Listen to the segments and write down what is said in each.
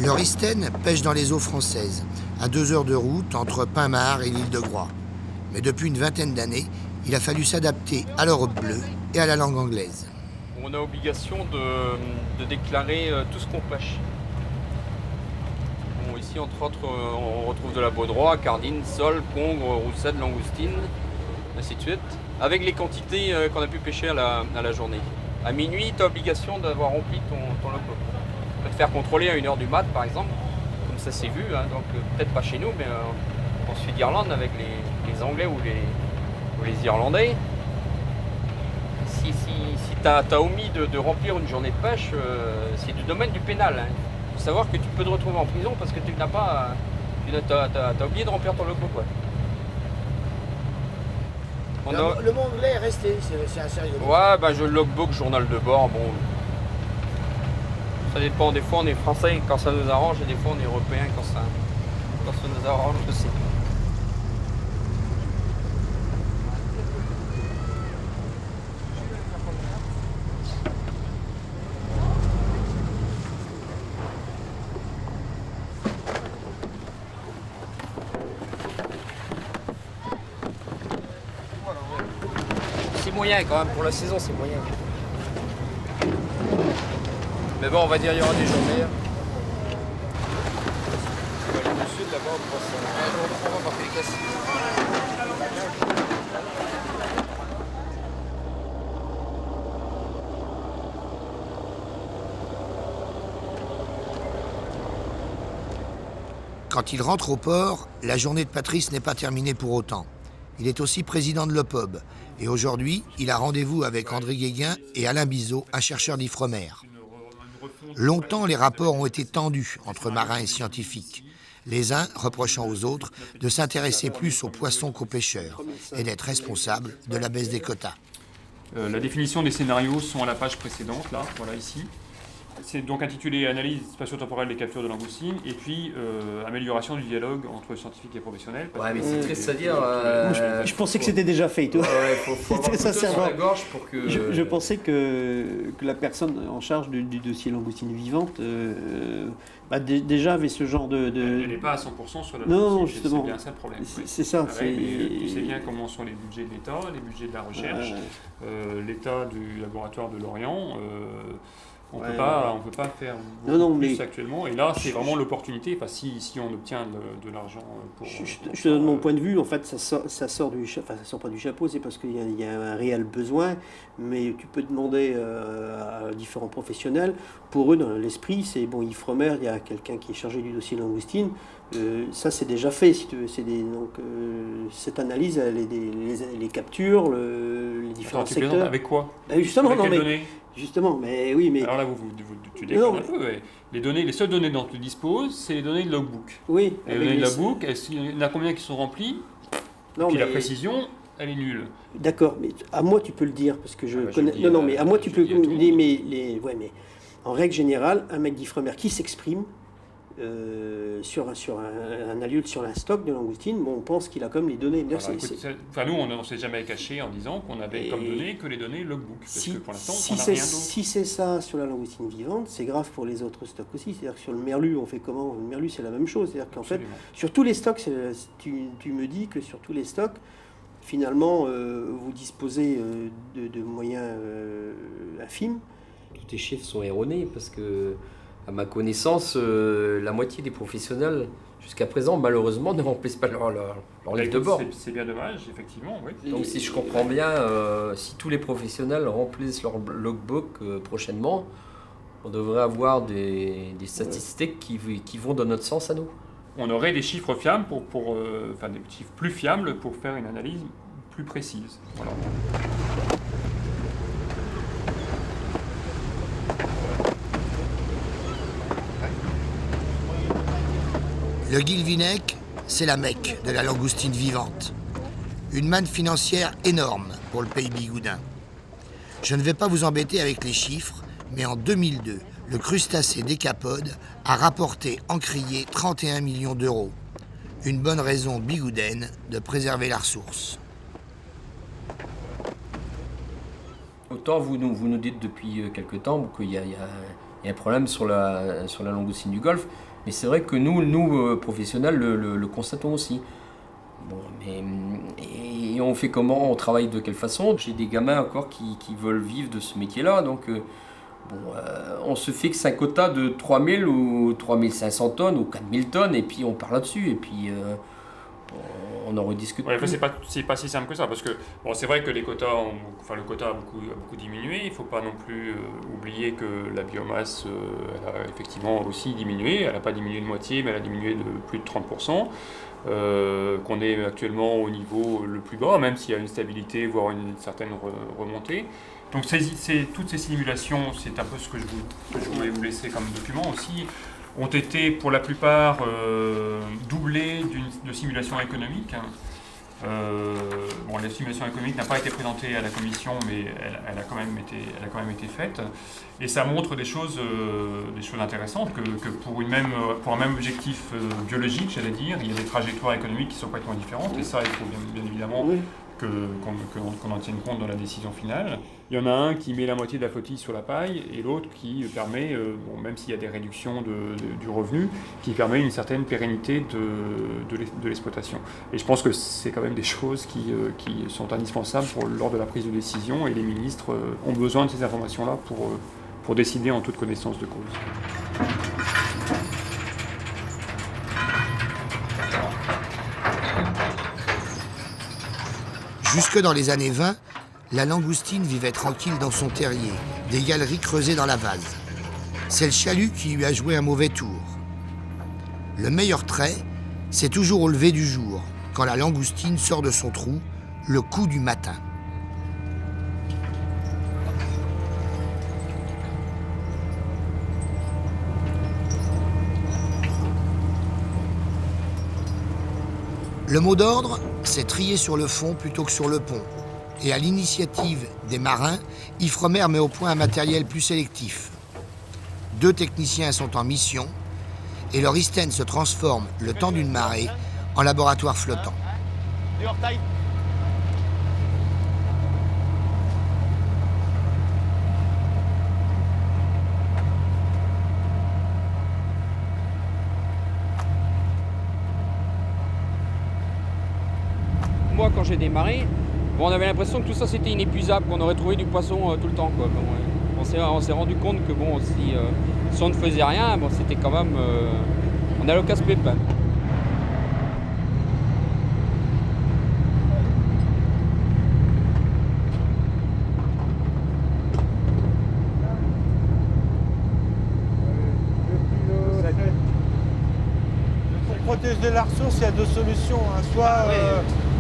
Le Risten pêche dans les eaux françaises, à 2 heures de route entre Pinmar et l'île de Groix. Mais depuis une vingtaine d'années, il a fallu s'adapter à l'Europe bleue et à la langue anglaise. On a obligation de déclarer tout ce qu'on pêche. Bon, ici, entre autres, on retrouve de la baudroie, cardine, sole, congre, roussette, langoustine, ainsi de suite, avec les quantités qu'on a pu pêcher à la journée. À minuit, tu as obligation d'avoir rempli ton logbook. Tu peux te faire contrôler à 1h du mat, par exemple, comme ça c'est vu, hein, donc peut-être pas chez nous, mais en Sud d'Irlande avec les Anglais ou les Irlandais. Si tu as omis de remplir une journée de pêche, c'est du domaine du pénal. Il faut savoir que tu peux te retrouver en prison parce que tu as oublié de remplir ton logbook. Ouais. Le mot anglais est resté, c'est assez rigolo. Ouais, le logbook, journal de bord, bon. Ça dépend, des fois on est français quand ça nous arrange et des fois on est européen quand ça nous arrange aussi. C'est moyen quand même, pour la saison c'est moyen. Mais bon, on va dire il y aura des journées. On va aller au sud là-bas, on va marquer les casses. Quand il rentre au port, la journée de Patrice n'est pas terminée pour autant. Il est aussi président de l'OPOB. Et aujourd'hui, il a rendez-vous avec André Guéguin et Alain Bizot, un chercheur d'Ifremer. Longtemps, les rapports ont été tendus entre marins et scientifiques, les uns reprochant aux autres de s'intéresser plus aux poissons qu'aux pêcheurs et d'être responsables de la baisse des quotas. La définition des scénarios sont à la page précédente, là, voilà ici. C'est donc intitulé Analyse spatio-temporelle des captures de langoustines et puis amélioration du dialogue entre scientifiques et professionnels. Ouais, mais c'est triste à dire. Je pensais que c'était déjà fait, toi. Ouais, faut avoir le couteau sur la gorge pour que. Je pensais que la personne en charge du dossier langoustine vivante déjà avait ce genre de. Elle n'est pas à 100% sur la non, langoustine, justement. c'est bien ça le problème. C'est ça. Tu sais bien comment sont les budgets de l'État, les budgets de la recherche, l'État du laboratoire de Lorient. On peut pas faire plus actuellement. Et là, c'est vraiment l'opportunité. Enfin, si on obtient de l'argent pour. Je te donne mon point de vue. En fait, ça sort pas du chapeau. C'est parce qu'il y a un réel besoin. Mais tu peux demander à différents professionnels. Pour eux, dans l'esprit, c'est bon. Ifremer, il y a quelqu'un qui est chargé du dossier langoustine. Ça, c'est déjà fait. Si tu veux. Cette analyse, les captures, les différents secteurs. Avec quoi? Justement, avec quelles données? Justement, mais oui, mais... Alors là, tu déconnes un peu. Les seules données dont tu disposes, c'est les données de logbook. Oui. Les données de logbook, il y en a combien qui sont remplies? Puis la précision, elle est nulle. D'accord, mais à moi tu peux le dire, parce que je connais... mais à moi tu peux... Mais en règle générale, un mec d'Ifremer qui s'exprime sur un adulte, sur un stock de langoustine, on pense qu'il a comme les données. Nous, on ne s'est jamais caché en disant qu'on avait comme données que les données logbook. Parce que pour l'instant, on n'a rien d'autre. Si c'est ça sur la langoustine vivante, c'est grave pour les autres stocks aussi. C'est-à-dire que sur le merlu, on fait comment? Le merlu, c'est la même chose. C'est-à-dire qu'en fait, sur tous les stocks, tu me dis que sur tous les stocks, finalement, vous disposez de moyens infimes. Tous tes chiffres sont erronés parce que, à ma connaissance, la moitié des professionnels, jusqu'à présent, malheureusement, ne remplissent pas leur livre de bord. C'est bien dommage, effectivement. Oui. Donc, si je comprends bien, si tous les professionnels remplissent leur logbook prochainement, on devrait avoir des statistiques qui vont dans notre sens à nous. On aurait des chiffres fiables, des chiffres plus fiables pour faire une analyse plus précise. Voilà. Le Guilvinec, c'est la Mecque de la langoustine vivante. Une manne financière énorme pour le pays bigoudin. Je ne vais pas vous embêter avec les chiffres, mais en 2002, le crustacé décapode a rapporté encrier 31 millions d'euros. Une bonne raison bigoudaine de préserver la ressource. Autant vous nous dites depuis quelque temps qu'il y a il y a un problème sur la langoustine du Golfe. Mais c'est vrai que nous professionnels, le constatons aussi. Bon, et on fait comment? On travaille de quelle façon? J'ai des gamins encore qui veulent vivre de ce métier-là, donc on se fixe un quota de 3000 ou 3500 tonnes ou 4000 tonnes, et puis on part là-dessus, et puis on en rediscute. Ouais, c'est pas si simple que ça, parce que bon, c'est vrai que le quota a beaucoup diminué. Il ne faut pas non plus oublier que la biomasse elle a effectivement aussi diminué. Elle n'a pas diminué de moitié, mais elle a diminué de plus de 30%. Qu'on est actuellement au niveau le plus bas, même s'il y a une stabilité, voire une certaine remontée. Donc toutes ces simulations, c'est un peu ce que je voulais vous laisser comme document aussi, ont été pour la plupart doublées de simulations économiques. La simulation économique n'a pas été présentée à la commission, mais elle a quand même été faite. Et ça montre des choses intéressantes, que pour un même objectif biologique, j'allais dire, il y a des trajectoires économiques qui sont complètement différentes. Et ça, il faut bien évidemment qu'on en tienne compte dans la décision finale. Il y en a un qui met la moitié de la flottille sur la paille et l'autre qui permet, même s'il y a des réductions du revenu, qui permet une certaine pérennité de l'exploitation. Et je pense que c'est quand même des choses qui sont indispensables lors de la prise de décision, et les ministres ont besoin de ces informations-là pour décider en toute connaissance de cause. Jusque dans les années 20, la langoustine vivait tranquille dans son terrier, des galeries creusées dans la vase. C'est le chalut qui lui a joué un mauvais tour. Le meilleur trait, c'est toujours au lever du jour, quand la langoustine sort de son trou, le coup du matin. Le mot d'ordre, c'est trier sur le fond plutôt que sur le pont. Et à l'initiative des marins, Ifremer met au point un matériel plus sélectif. 2 techniciens sont en mission et leur Isten se transforme, le temps d'une marée, en laboratoire flottant. Moi, quand j'ai démarré, on avait l'impression que tout ça c'était inépuisable, qu'on aurait trouvé du poisson tout le temps, quoi. On s'est rendu compte que si on ne faisait rien, c'était quand même... on allait au casse-pépin. Pour protéger la ressource, il y a 2 solutions. Soit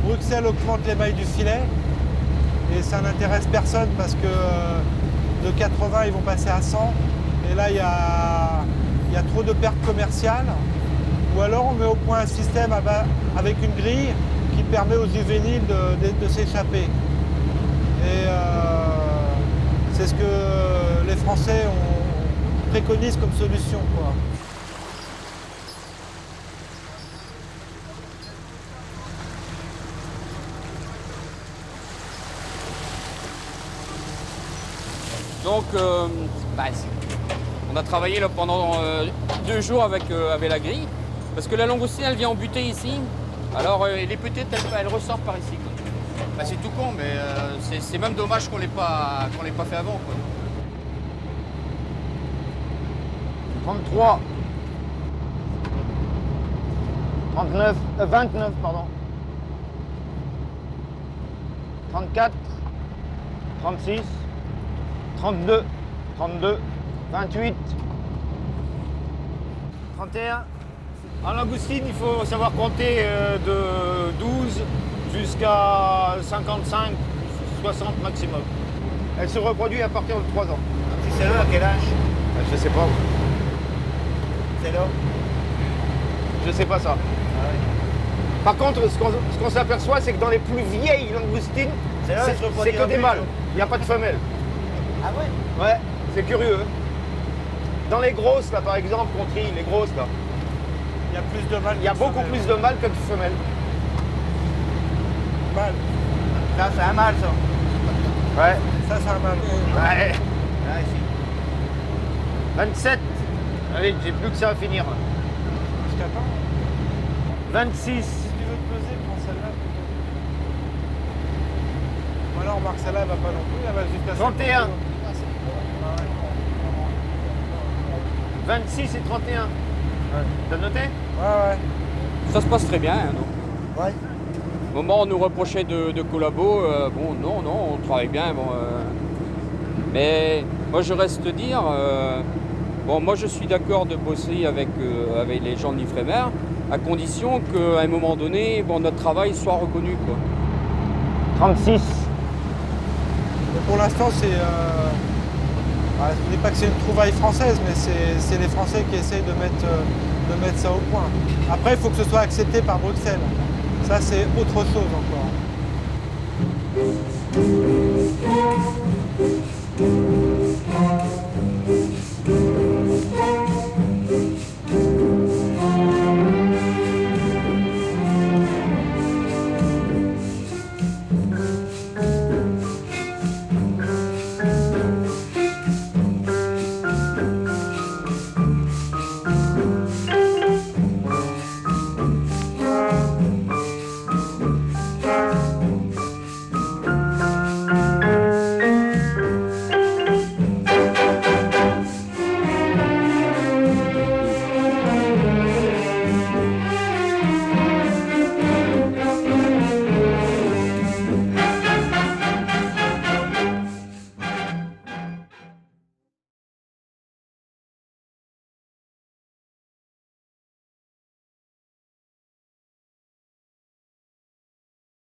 Bruxelles augmente les mailles du filet, et ça n'intéresse personne parce que de 80 ils vont passer à 100, et là il y a trop de pertes commerciales. Ou alors on met au point un système avec une grille qui permet aux juvéniles de s'échapper. Et c'est ce que les Français préconisent comme solution, quoi. Donc, on a travaillé là, pendant 2 jours avec la grille, parce que la langoustine, elle vient en butée ici. Alors, les petites, elles ressortent par ici, quoi. C'est tout con, mais c'est même dommage qu'on l'ait pas fait avant, quoi. 33. 39, 29, pardon. 34, 36, 32, 28, 31. En langoustine, il faut savoir compter de 12 jusqu'à 55, 60 maximum. Elle se reproduit à partir de 3 ans. Si c'est là, à quel âge? Je sais pas. C'est là? Je sais pas ça. Ah ouais. Par contre, ce qu'on s'aperçoit, c'est que dans les plus vieilles langoustines, c'est que des mâles. Il n'y a pas de femelles. Ah ouais? Ouais, c'est curieux. Dans les grosses, là, par exemple, qu'on trie, les grosses, là. Il y a plus de mâles. Il y a beaucoup plus de mâles que de femelles. Mâle. Là, c'est un mâle, ça. Ouais. Ça, c'est un mâle. Ouais. Là, ici. 27. Allez, j'ai plus que ça à finir. Jusqu'à temps. 26. Si tu veux te peser, prends celle-là plutôt. Ou alors, remarque, celle-là, elle va pas non plus, elle va jusqu'à 31. 50. 26 et 31. T'as noté? Ouais. Ça se passe très bien. Hein, non Ouais. Au moment où on nous reprochait de collabo, bon, non, on travaille bien. Bon, mais moi, je reste dire, bon, moi, je suis d'accord de bosser avec les gens de l'Ifremer, à condition qu'à un moment donné, bon, notre travail soit reconnu, quoi. 36. Mais pour l'instant, c'est. Je ne dis pas que c'est une trouvaille française, mais c'est les Français qui essayent de mettre ça au point. Après, il faut que ce soit accepté par Bruxelles. Ça, c'est autre chose encore.